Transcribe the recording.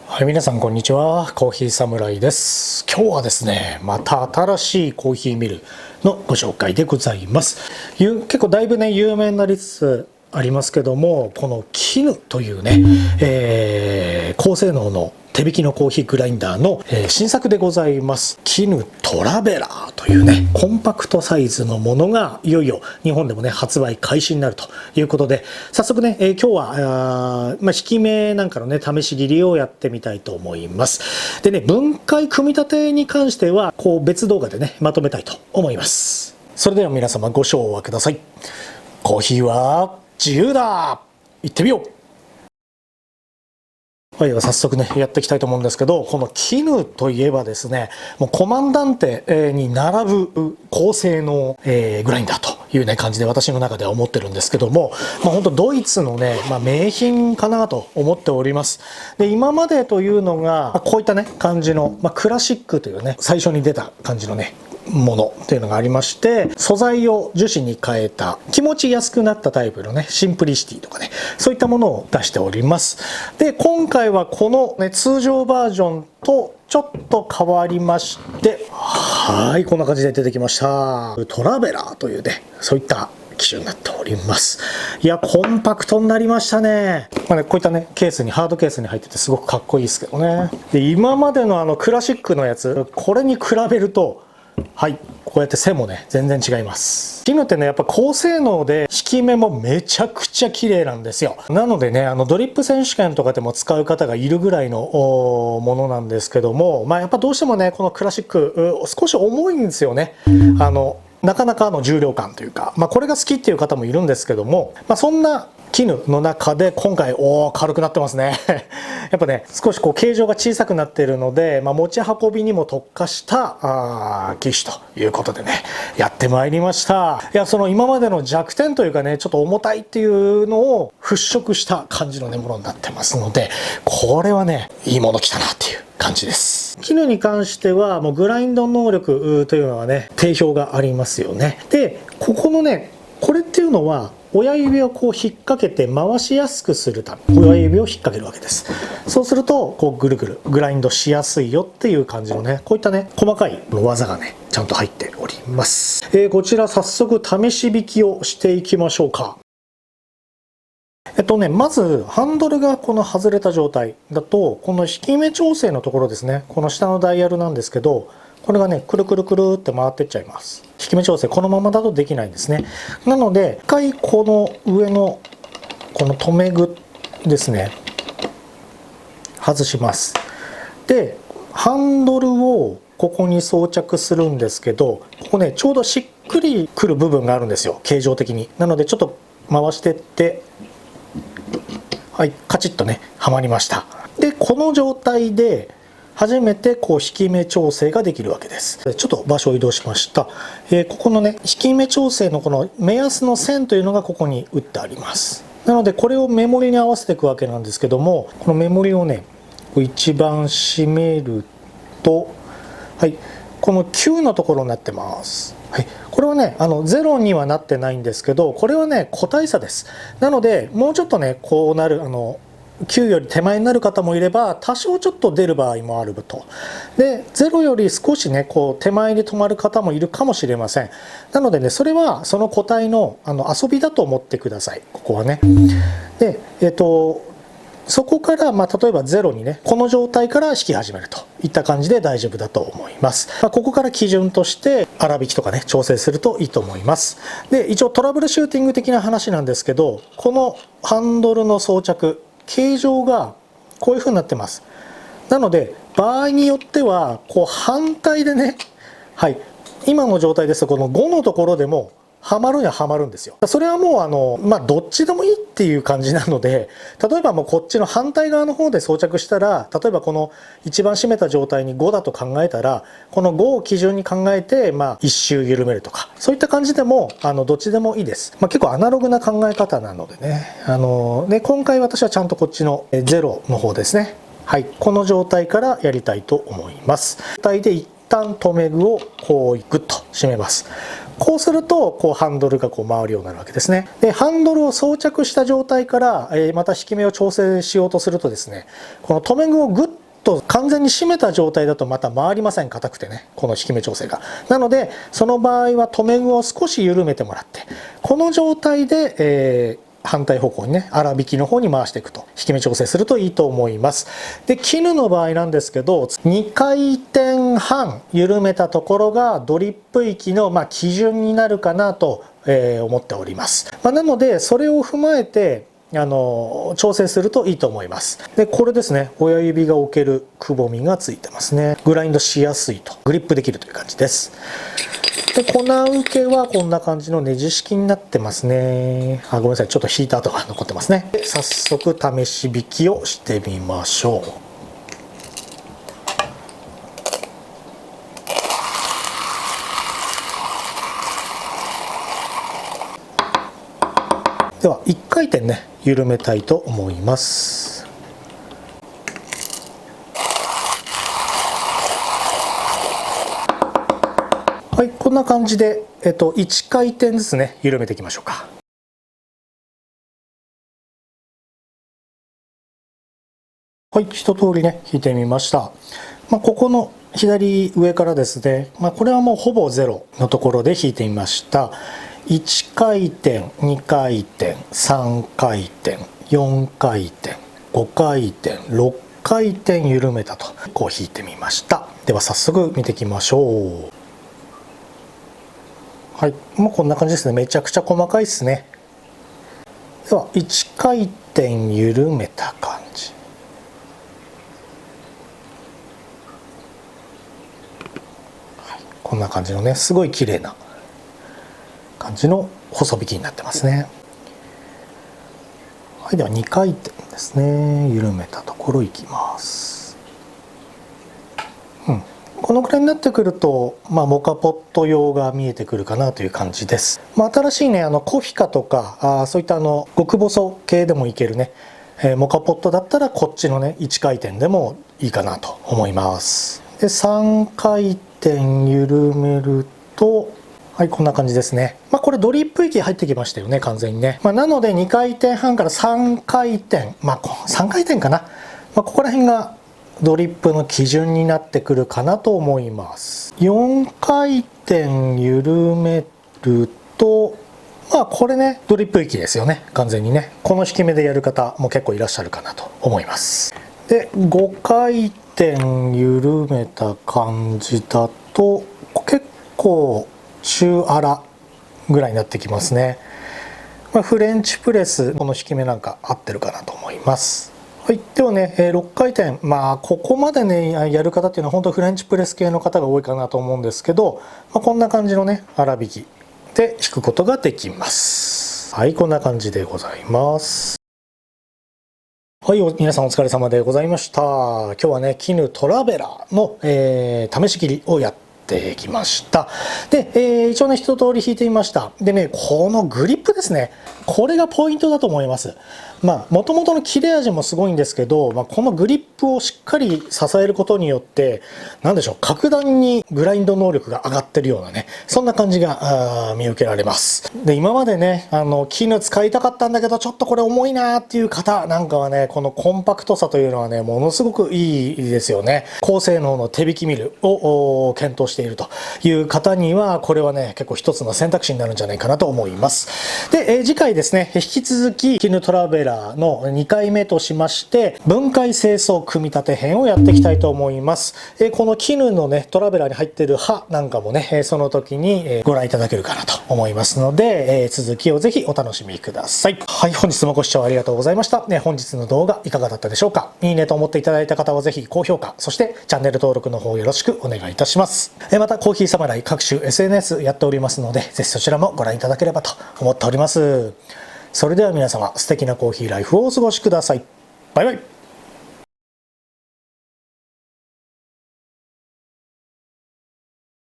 はい、皆さんこんにちは。コーヒーサムライです。今日はですね、また新しいコーヒーミルのご紹介でございます。結構だいぶね、有名になりつつありますけども、この絹というね、高性能の手引きのコーヒーグラインダーの、新作でございます。絹トラベラーというね、コンパクトサイズのものがいよいよ日本でもね、発売開始になるということで、早速ね、今日は引き目なんかのね、試し切りをやってみたいと思います。でね、分解組み立てに関しては、こう別動画でね、まとめたいと思います。それでは皆様ご唱和ください。コーヒーは自由だ。行ってみよう。はい、早速ね、やっていきたいと思うんですけど、この絹といえばですね、もうコマンダンテに並ぶ高性能グラインダーというね、感じで私の中では思ってるんですけども、本当ドイツのね、名品かなと思っております。で、今までというのが、こういったね、感じの、クラシックというね、最初に出た感じのね、ものっていうのがありまして、素材を樹脂に変えた気持ち安くなったタイプのね、シンプリシティとかね、そういったものを出しております。で、今回はこのね、通常バージョンとちょっと変わりまして、はい、こんな感じで出てきました。トラベラーというね、そういった機種になっております。いや、コンパクトになりましたね。こういったね、ケースに、ハードケースに入っててすごくかっこいいですけどね。で、今までのクラシックのやつ、これに比べると、はい、こうやって背もね、全然違います。絹ってね、やっぱ高性能で、引き目もめちゃくちゃ綺麗なんですよ。なのでね、ドリップ選手権とかでも使う方がいるぐらいのものなんですけども、やっぱどうしてもね、このクラシック、少し重いんですよね。なかなかの重量感というか、これが好きっていう方もいるんですけども、そんな絹の中で今回軽くなってますねやっぱね少しこう形状が小さくなっているので、持ち運びにも特化した機種ということでねやってまいりました。いや、その今までの弱点というかね、ちょっと重たいっていうのを払拭した感じのねものになってますので、これはねいいもの来たなっていう感じです。絹に関してはもうグラインド能力というのはね定評がありますよね。で、ここのねこれっていうのは親指をこう引っ掛けて回しやすくするため、親指を引っ掛けるわけです。そうするとこうぐるぐるグラインドしやすいよっていう感じのね、こういったね細かい技がねちゃんと入っております。こちら早速試し引きをしていきましょうか。まずハンドルがこの外れた状態だと、この引き目調整のところですね、この下のダイヤルなんですけど、これがねくるくるくるって回ってっちゃいます。引き目調整このままだとできないんですね。なので一回この上のこの留め具ですね外します。でハンドルをここに装着するんですけど、ここねちょうどしっくりくる部分があるんですよ、形状的に。なのでちょっと回してって、はい、カチッとねはまりました。でこの状態で初めてこう引き目調整ができるわけです。ちょっと場所を移動しました。ここのね引き目調整のこの目安の線というのがここに打ってあります。なのでこれをメモリに合わせていくわけなんですけども、このメモリをね一番締めると、はい、この9のところになってます。はい、これはね0にはなってないんですけど、これはね個体差です。なのでもうちょっとねこうなる9より手前になる方もいれば、多少ちょっと出る場合もあると。で0より少しねこう手前に止まる方もいるかもしれません。なのでねそれはその個体の遊びだと思ってください、ここはね。でそこから、例えば0にねこの状態から引き始めるといった感じで大丈夫だと思います。ここから基準として粗引きとかね調整するといいと思います。で一応トラブルシューティング的な話なんですけど、このハンドルの装着形状がこういう風になってます。なので場合によってはこう反対でね、はい、今の状態ですとこの5のところでもはまるにははまるんですよ。それはもうどっちでもいいっていう感じなので、例えばもうこっちの反対側の方で装着したら、例えばこの一番締めた状態に5だと考えたら、この5を基準に考えて一周緩めるとか、そういった感じでもどっちでもいいです。結構アナログな考え方なのでね、今回私はちゃんとこっちの0の方ですね、はい、この状態からやりたいと思います。状態で一旦留め具をこうグッと締めます。こうするとこうハンドルがこう回るようになるわけですね。でハンドルを装着した状態から、また引き目を調整しようとするとですね、この留め具をグッと完全に締めた状態だとまた回りません、硬くてね、この引き目調整が。なのでその場合は留め具を少し緩めてもらって、この状態で、反対方向にね、粗引きの方に回していくと、引き目調整するといいと思います。で絹の場合なんですけど、2回転半緩めたところがドリップ域の基準になるかなと思っております。なのでそれを踏まえて調整するといいと思います。でこれですね、親指が置けるくぼみがついてますね。グラインドしやすいと、グリップできるという感じです。で粉受けはこんな感じのネジ式になってますね。ごめんなさい、ちょっと引いた跡が残ってますね。で早速試し引きをしてみましょう。では1回転ね、緩めたいと思います。はい、こんな感じで、1回転ずつね、緩めていきましょうか。はい、一通りね、引いてみました。ここの左上からですね、これはもうほぼゼロのところで引いてみました。1回転、2回転、3回転、4回転、5回転、6回転緩めたと、こう引いてみました。では早速見ていきましょう。はい、もうこんな感じですね。めちゃくちゃ細かいですね。では1回転緩めた感じ。はい、こんな感じのね、すごい綺麗な感じの細引きになってますね。はい、では2回転ですね。緩めたところいきます。このくらいになってくると、モカポット用が見えてくるかなという感じです。新しいね、コフィカとかそういった極細系でもいけるね、モカポットだったらこっちのね1回転でもいいかなと思います。で3回転緩めると、はい、こんな感じですね。これドリップ域入ってきましたよね、完全にね。なので2回転半から3回転、3回転かな。ここら辺がドリップの基準になってくるかなと思います。4回転緩めると、これね、ドリップ域ですよね、完全にね。この引き目でやる方も結構いらっしゃるかなと思います。で、5回転緩めた感じだと、結構中粗ぐらいになってきますね。フレンチプレス、この引き目なんか合ってるかなと思います。はい、ではね、6回転、ここまでね、やる方っていうのは本当フレンチプレス系の方が多いかなと思うんですけど、こんな感じのね、粗引きで引くことができます。はい、こんな感じでございます。はい、皆さんお疲れ様でございました。今日はね、絹トラベラーの、試し切りをやってきました。で、一応ね、一通り引いてみました。でね、このグリップですね、これがポイントだと思います。もともとの切れ味もすごいんですけど、このグリップをしっかり支えることによって、なんでしょう、格段にグラインド能力が上がってるようなね、そんな感じが見受けられます。で、今までね、絹使いたかったんだけど、ちょっとこれ重いなーっていう方なんかはね、このコンパクトさというのはね、ものすごくいいですよね。高性能の手引きミルを検討しているという方には、これはね、結構一つの選択肢になるんじゃないかなと思います。で、次回ですね、引き続き、絹トラベラーの2回目としまして分解清掃組み立て編をやっていきたいと思います。この絹のねトラベラーに入っている刃なんかもねその時にご覧いただけるかなと思いますので続きをぜひお楽しみください。はい、本日もご視聴ありがとうございました。本日の動画いかがだったでしょうか。いいねと思っていただいた方はぜひ高評価、そしてチャンネル登録の方よろしくお願いいたします。またコーヒーサムライ各種 SNS やっておりますのでぜひそちらもご覧いただければと思っております。それでは皆様素敵なコーヒーライフをお過ごしください。バイバイ。